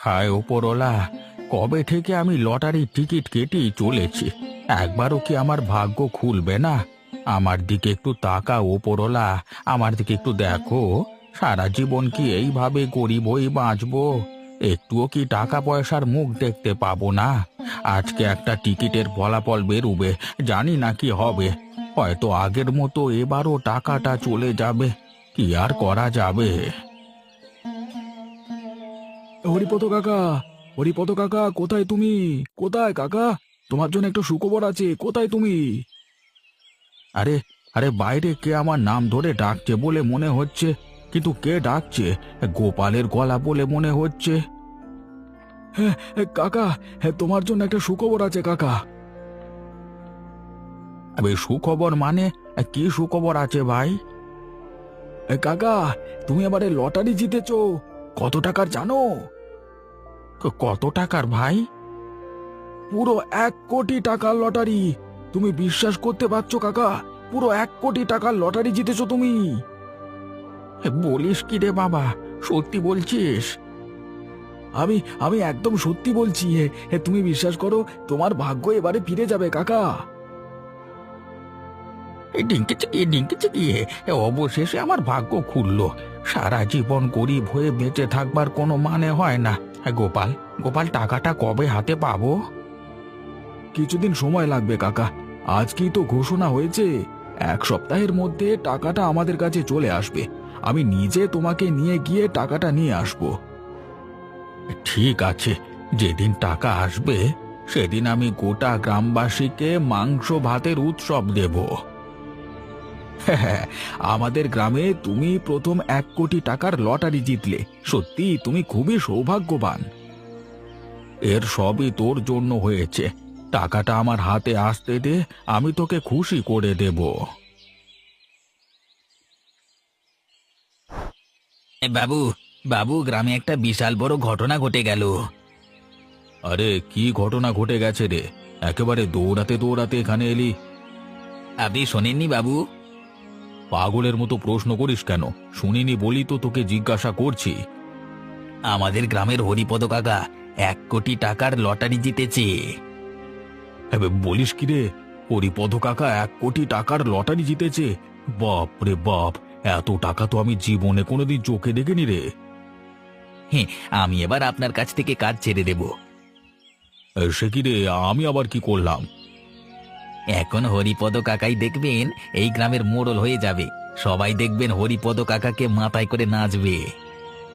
হায় ওপরওয়ালা, কবে থেকে আমি লটারির টিকিট কেটেই চলেছি, একবারও কি আমার ভাগ্য খুলবে না? আমার দিকে একটু তাকা ওপরওয়ালা, আমার দিকে একটু দেখো। সারা জীবন কি এইভাবে গরিব হয়ে বাঁচবো? একটুও কি টাকা পয়সার মুখ দেখতে পাবো না? আজকে একটা টিকিটের ফলাফল বেরোবে, জানি না কি হবে। হয়তো আগের মতো এবারও টাকাটা চলে যাবে, কি আর করা যাবে। হরিপদ কাকা, হরিপদ কাকা, কোথায় তুমি? কোথায় কাকা? তোমার জন্য একটা সুখবর আছে, কোথায় তুমি? আরে আরে, বাইরে কে আমার নাম ধরে ডাকছে বলে মনে হচ্ছে, কিন্তু কে ডাকছে? গোপালের গলা বলে মনে হচ্ছে। হ্যাঁ কাকা, হ্যাঁ তোমার জন্য একটা সুখবর আছে কাকা। আবে সুখবর মানে? কি সুখবর আছে ভাই? কাকা, তুমি এবারে লটারি জিতেছো। কত টাকার জানো? কত টাকার ভাই? পুরো 1 কোটি টাকার লটারি। তুমি বিশ্বাস করতে পারছো কাকা? পুরো 1 কোটি টাকার লটারি জিতেছো তুমি। বলিস কি রে বাবা, সত্যি বলছিস? আমি আমি একদম সত্যি বলছি। তুমি বিশ্বাস করো, তোমার ভাগ্য এবারে ফিরে যাবে কাকা। এই ডিঙ্কি চিকি ডিঙ্কি চিকি, অবশেষে আমার ভাগ্য খুললো। সারা জীবন গরিব হয়ে বেঁচে থাকবার কোনো মানে হয় না। গোপাল, গোপাল, টাকাটা কবে হাতে পাবো? কিছুদিন সময় লাগবে কাকা। আজকেই তো ঘোষণা হয়েছে, 1 সপ্তাহের মধ্যে টাকাটা আমাদের কাছে চলে আসবে। আমি নিজে তোমাকে নিয়ে গিয়ে টাকাটা নিয়ে আসবো। ঠিক আছে, যেদিন টাকা আসবে সেদিন আমি গোটা গ্রামবাসীকে মাংস ভাতের উৎসব দেব। হ্যাঁ, আমাদের গ্রামে তুমি প্রথম 1 কোটি টাকার লটারি জিতলে। সত্যি তুমি খুবই সৌভাগ্যবান। এর সবই তোর জন্য হয়েছে। টাকাটা আমার হাতে আসতে দে, আমি তোকে খুশি করে দেব। বাবু, বাবু, গ্রামে একটা বিশাল বড় ঘটনা ঘটে গেল। আরে কি ঘটনা ঘটে গেছে রে? একেবারে দৌড়াতে দৌড়াতে এখানে এলি। আপনি শোনেননি বাবু? পাগলের মতো প্রশ্ন করিস কেন? শুনিনি বলি তো তোকে জিজ্ঞাসা করছি। আমাদের গ্রামের হরিপদ কাকা 1 কোটি টাকার লটারি জিতেছে। বলিস কি রে? হরিপদ কাকা 1 কোটি টাকার লটারি জিতেছে? বাপ রে বাপ, এত টাকা তো আমি জীবনে কোনোদিন চোখে দেখিনি রে। হ্যাঁ, আমি এবার আপনার কাছ থেকে কাজ ছেড়ে দেব। সে কি রে, আমি আবার কি করলাম? এখন হরিপদ কাকাই দেখবেন এই গ্রামের মোড়ল হয়ে যাবে। সবাই দেখবেন হরিপদ কাকাকে মাথায় করে নাচবে।